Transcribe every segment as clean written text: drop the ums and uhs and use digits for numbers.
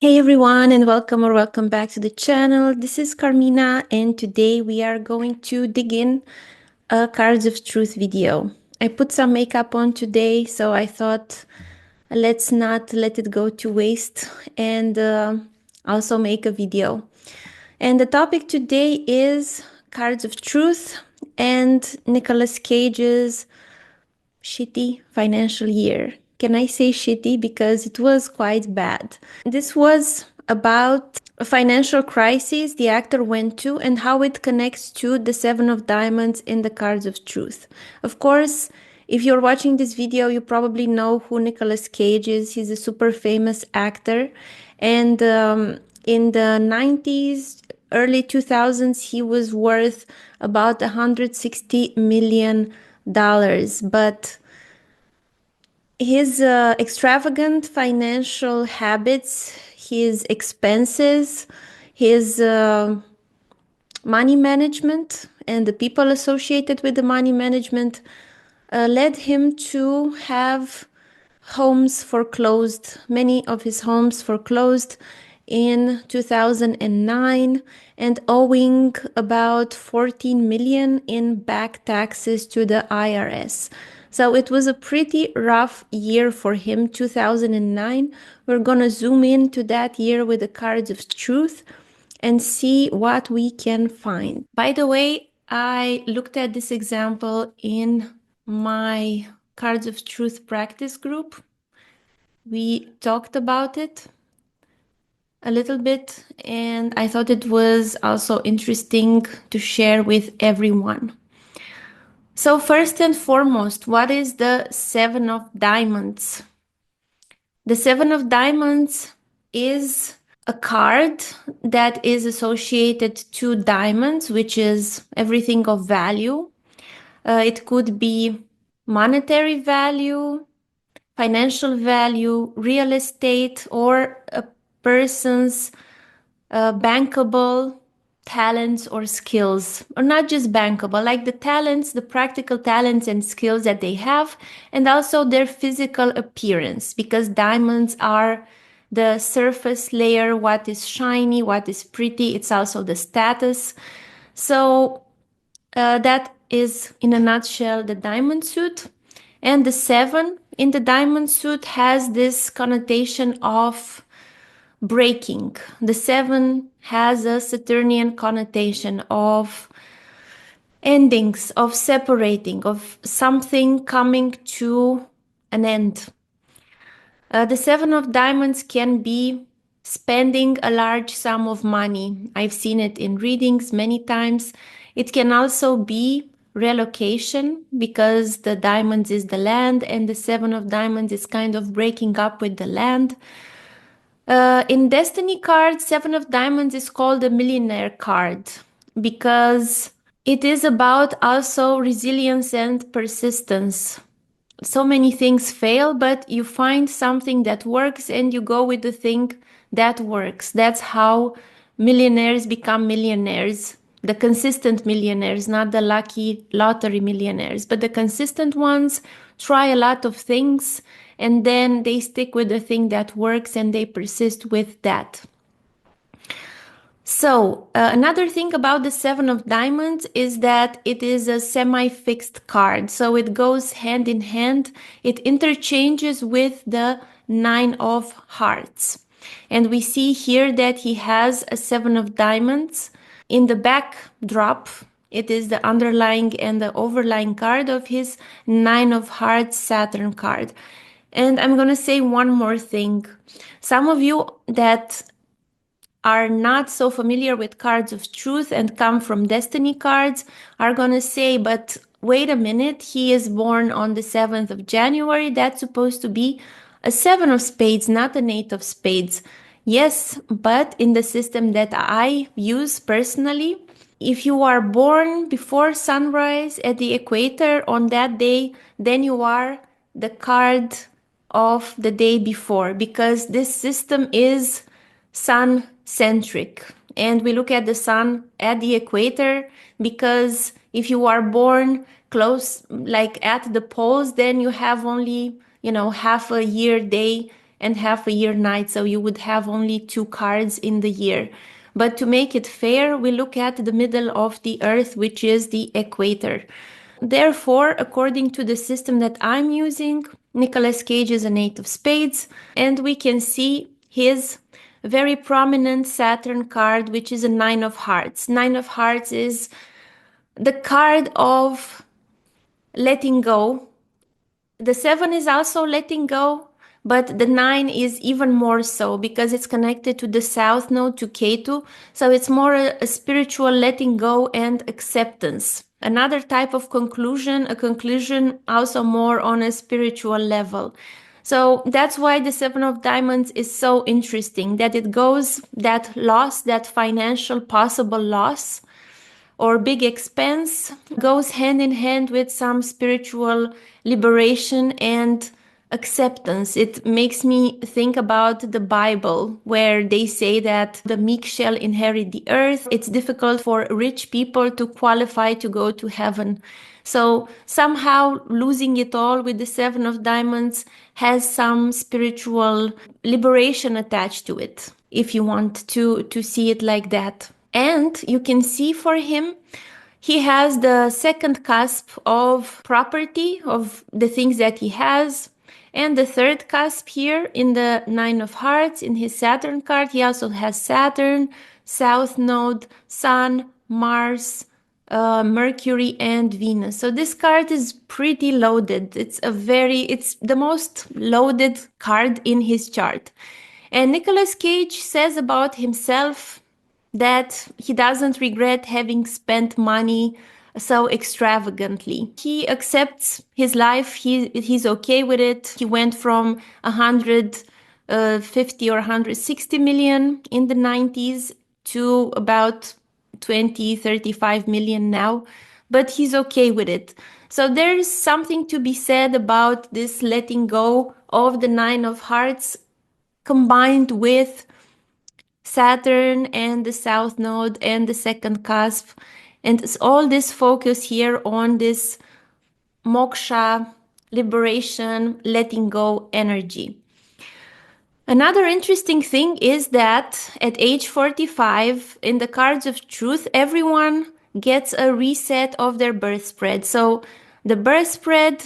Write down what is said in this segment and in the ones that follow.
Hey everyone, and welcome back to the channel. This is Carmina, and today we are going to dig in a Cards of Truth video. I put some makeup on today, so I thought let's not let it go to waste and also make a video. And the topic today is Cards of Truth and Nicolas Cage's shitty financial year. Can I say shitty? Because it was quite bad. This was about a financial crisis the actor went to and how it connects to the Seven of Diamonds in the Cards of Truth. Of course, if you're watching this video, you probably know who Nicolas Cage is. He's a super famous actor. And in the 90s, early 2000s, he was worth about $160 million. But his extravagant financial habits, his expenses, his money management, and the people associated with the money management led him to have homes foreclosed, many of his homes foreclosed in 2009 and owing about 14 million in back taxes to the IRS. So it was a pretty rough year for him, 2009. We're gonna zoom into that year with the cards of truth and see what we can find. By the way, I looked at this example in my Cards of Truth practice group. We talked about it a little bit, and I thought it was also interesting to share with everyone. So first and foremost, what is the Seven of Diamonds? The Seven of Diamonds is a card that is associated to diamonds, which is everything of value. It could be monetary value, financial value, real estate, or a person's bankable talents or skills, or not just bankable, like the talents, the practical talents and skills that they have, and also their physical appearance, because diamonds are the surface layer, what is shiny, what is pretty. It's also the status. So that is, in a nutshell, the diamond suit. And the seven in the diamond suit has this connotation of breaking. The seven has a Saturnian connotation of endings, of separating, of something coming to an end. The Seven of Diamonds can be spending a large sum of money. I've seen it in readings many times. It can also be relocation, because the diamonds is the land and the Seven of Diamonds is kind of breaking up with the land. In Destiny card, Seven of Diamonds is called a millionaire card because it is about also resilience and persistence. So many things fail, but you find something that works and you go with the thing that works. That's how millionaires become millionaires. The consistent millionaires, not the lucky lottery millionaires, but the consistent ones try a lot of things and then they stick with the thing that works and they persist with that. So another thing about the Seven of Diamonds is that it is a semi-fixed card. So it goes hand in hand. It interchanges with the Nine of Hearts. And we see here that he has a Seven of Diamonds. In the backdrop, it is the underlying and the overlying card of his Nine of Hearts Saturn card. And I'm going to say one more thing. Some of you that are not so familiar with Cards of Truth and come from Destiny cards are going to say, but wait a minute, he is born on the 7th of January. That's supposed to be a Seven of Spades, not an Eight of Spades. Yes, but in the system that I use personally, if you are born before sunrise at the equator on that day, then you are the card of the day before, because this system is sun-centric. And we look at the sun at the equator because if you are born close, like at the poles, then you have only, half a year day and half a year night, so you would have only 2 cards in the year. But to make it fair, we look at the middle of the Earth, which is the equator. Therefore, according to the system that I'm using, Nicolas Cage is an 8 of spades, and we can see his very prominent Saturn card, which is a 9 of hearts. 9 of hearts is the card of letting go. The 7 is also letting go, but the 9 is even more so because it's connected to the south node, to Ketu. So it's more a spiritual letting go and acceptance. Another type of conclusion, a conclusion also more on a spiritual level. So that's why the 7 of diamonds is so interesting, that it goes, that loss, that financial possible loss or big expense goes hand in hand with some spiritual liberation and acceptance. It makes me think about the Bible, where they say that the meek shall inherit the earth. It's difficult for rich people to qualify to go to heaven. So somehow losing it all with the 7 of diamonds has some spiritual liberation attached to it, if you want to see it like that. And you can see for him, he has the second cusp of property, of the things that he has, and the third cusp here in the 9 of hearts in his Saturn card. He also has Saturn, South Node, Sun, Mars, Mercury, and Venus. So this card is pretty loaded. It's the most loaded card in his chart. And Nicolas Cage says about himself that he doesn't regret having spent money so extravagantly. He accepts his life. He's okay with it. He went from 150 or 160 million in the 90s to about 20, 35 million now, but he's okay with it. So there's something to be said about this letting go of the 9 of hearts combined with Saturn and the South Node and the second cusp. And it's all this focus here on this moksha, liberation, letting go energy. Another interesting thing is that at age 45, in the cards of truth, everyone gets a reset of their birth spread. So the birth spread,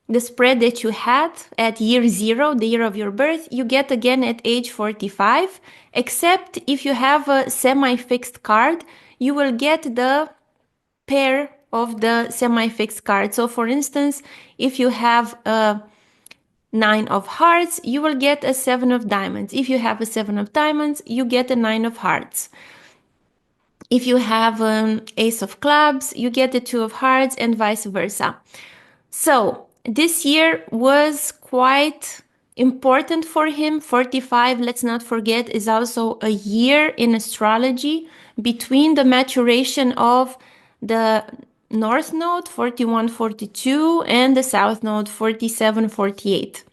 the spread that you had at year 0, the year of your birth, you get again at age 45, except if you have a semi-fixed card, you will get the pair of the semi-fixed card. So for instance, if you have a 9 of hearts, you will get a 7 of diamonds. If you have a 7 of diamonds, you get a 9 of hearts. If you have an ace of clubs, you get a 2 of hearts, and vice versa. So this year was quite important for him. 45, let's not forget, is also a year in astrology between the maturation of the North Node 41, 42 and the South Node 47, 48.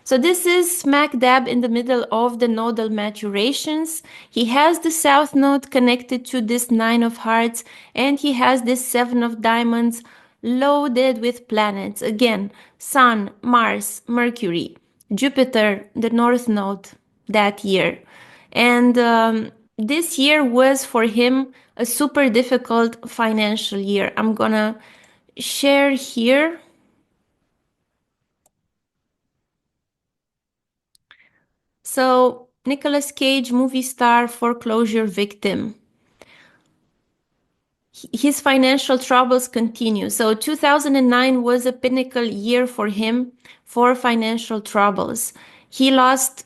So this is smack dab in the middle of the nodal maturations. He has the South Node connected to this 9 of hearts, and he has this 7 of diamonds loaded with planets. Again, Sun, Mars, Mercury, Jupiter, the North Node that year. And this year was for him a super difficult financial year. I'm gonna share here. So, Nicolas Cage, movie star, foreclosure victim. His financial troubles continue. So 2009 was a pinnacle year for him for financial troubles. He lost,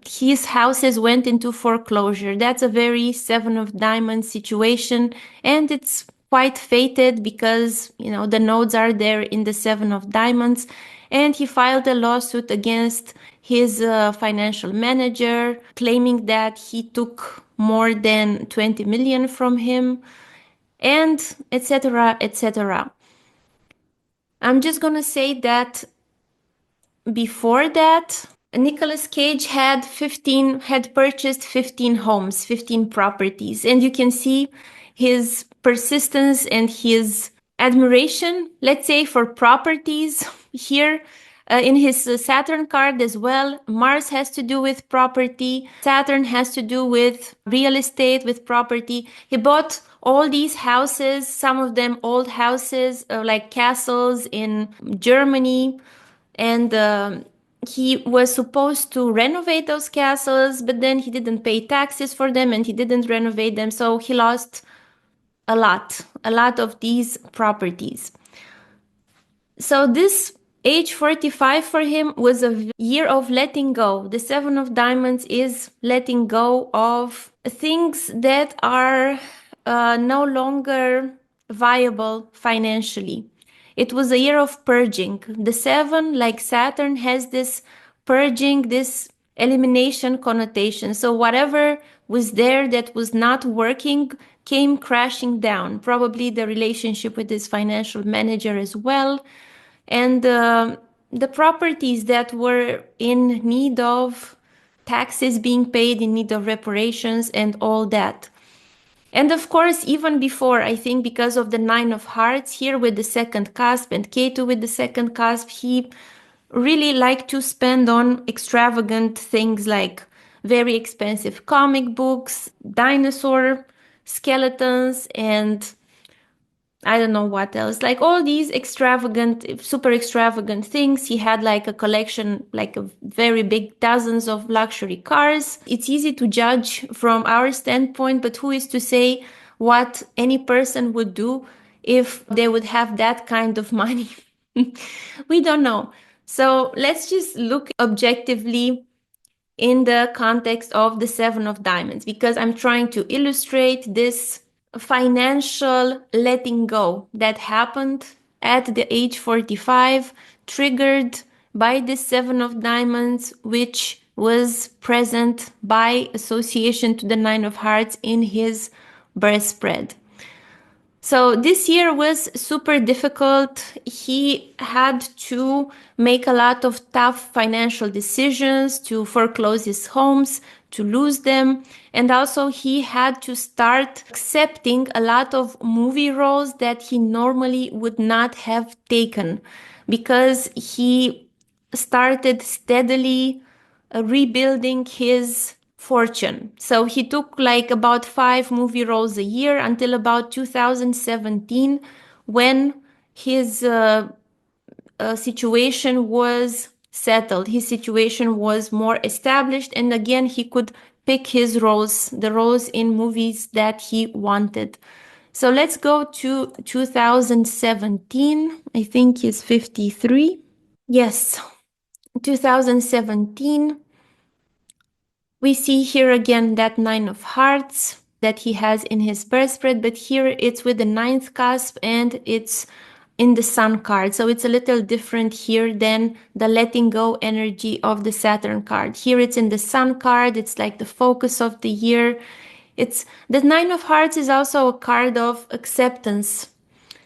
his houses went into foreclosure. That's a very 7 of diamonds situation. And it's quite fated because, you know, the nodes are there in the 7 of diamonds. And he filed a lawsuit against his financial manager, claiming that he took more than 20 million from him, and etc., etc. I'm just gonna say that before that, Nicolas Cage had purchased 15 homes, 15 properties, and you can see his persistence and his admiration, let's say, for properties here. In his Saturn card as well, Mars has to do with property. Saturn has to do with real estate, with property. He bought all these houses, some of them old houses, like castles in Germany. And he was supposed to renovate those castles, but then he didn't pay taxes for them and he didn't renovate them. So he lost a lot of these properties. So this age 45 for him was a year of letting go. The Seven of Diamonds is letting go of things that are no longer viable financially. It was a year of purging. The seven, like Saturn, has this purging, this elimination connotation. So whatever was there that was not working came crashing down. Probably the relationship with his financial manager as well. And the properties that were in need of taxes being paid, in need of reparations and all that. And of course, even before, I think because of the Nine of Hearts here with the second cusp and Ketu with the second cusp, he really liked to spend on extravagant things like very expensive comic books, dinosaur skeletons, and I don't know what else, like all these extravagant, super extravagant things. He had like a collection, like a very big dozens of luxury cars. It's easy to judge from our standpoint, but who is to say what any person would do if they would have that kind of money? We don't know. So let's just look objectively in the context of the Seven of Diamonds, because I'm trying to illustrate this financial letting go that happened at the age 45, triggered by the Seven of Diamonds, which was present by association to the Nine of Hearts in his birth spread. So this year was super difficult. He had to make a lot of tough financial decisions, to foreclose his homes, to lose them. And also he had to start accepting a lot of movie roles that he normally would not have taken, because he started steadily rebuilding his fortune. So he took like about 5 movie roles a year until about 2017, when his situation was settled. His situation was more established, and again he could pick his roles, the roles in movies that he wanted. So let's go to 2017. I think he's 53. Yes, 2017. We see here again that Nine of Hearts that he has in his birth spread, but here it's with the ninth cusp and it's in the Sun card. So it's a little different here than the letting go energy of the Saturn card. Here it's in the Sun card. It's like the focus of the year. It's the Nine of Hearts is also a card of acceptance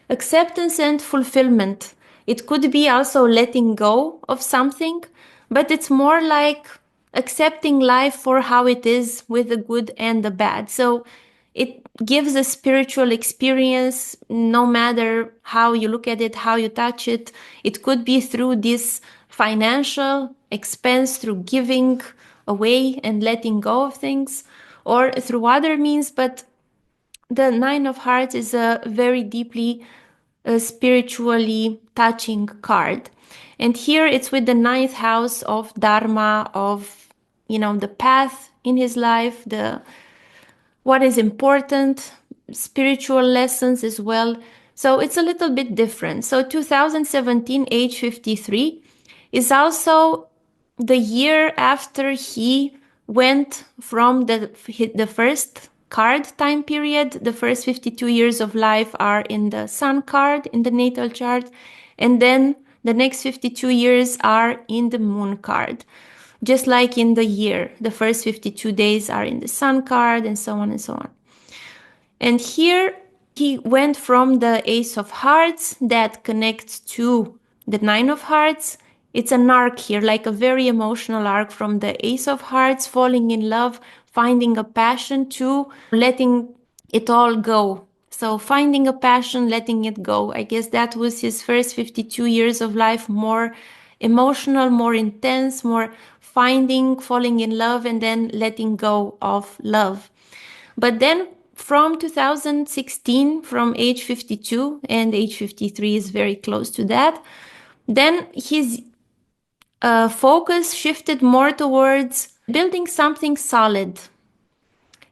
and fulfillment. It could be also letting go of something, but it's more like accepting life for how it is, with the good and the bad. So it gives a spiritual experience no matter how you look at it, how you touch it. It could be through this financial expense, through giving away and letting go of things, or through other means. But the Nine of Hearts is a very deeply spiritually touching card. And here it's with the ninth house of Dharma, of, the path in his life, what is important, spiritual lessons as well. So it's a little bit different. So 2017, age 53, is also the year after he went from the first card time period. The first 52 years of life are in the Sun card in the natal chart, and then the next 52 years are in the Moon card. Just like in the year, the first 52 days are in the Sun card, and so on and so on. And here he went from the Ace of Hearts that connects to the Nine of Hearts. It's an arc here, like a very emotional arc, from the Ace of Hearts, falling in love, finding a passion, to letting it all go. So finding a passion, letting it go. I guess that was his first 52 years of life, more emotional, more intense, more finding, falling in love, and then letting go of love. But then from 2016, from age 52, and age 53 is very close to that, then his focus shifted more towards building something solid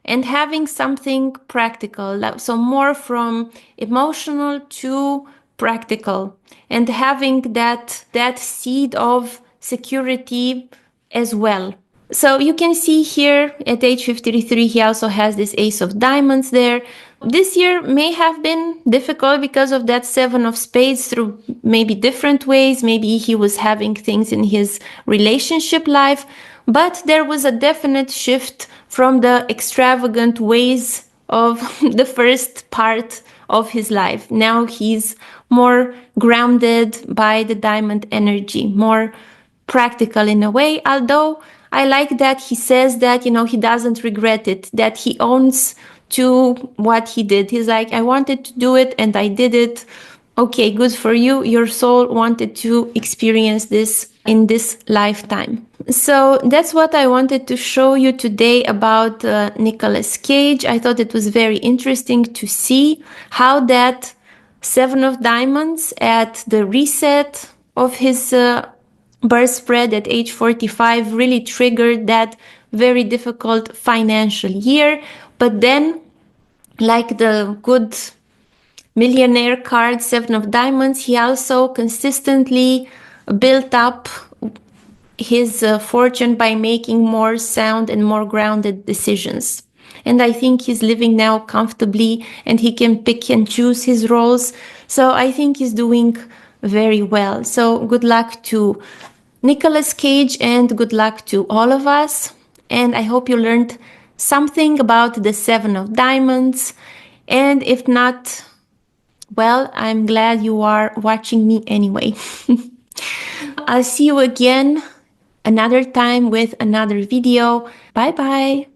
and having something practical. So more from emotional to practical, and having that seed of security as well. So you can see here at age 53, he also has this Ace of Diamonds there. This year may have been difficult because of that Seven of Spades through maybe different ways. Maybe he was having things in his relationship life, but there was a definite shift from the extravagant ways of the first part of his life. Now he's more grounded by the diamond energy, more practical in a way, although I like that he says that, he doesn't regret it, that he owns to what he did. He's like, I wanted to do it and I did it. Okay, good for you. Your soul wanted to experience this in this lifetime. So that's what I wanted to show you today about Nicolas Cage. I thought it was very interesting to see how that Seven of Diamonds at the reset of his birth spread at age 45 really triggered that very difficult financial year. But then, like the good millionaire card, Seven of Diamonds, he also consistently built up his fortune by making more sound and more grounded decisions. And I think he's living now comfortably and he can pick and choose his roles. So I think he's doing very well. So good luck to Nicolas Cage and good luck to all of us. And I hope you learned something about the Seven of Diamonds. And if not, well, I'm glad you are watching me anyway. I'll see you again another time with another video. Bye bye.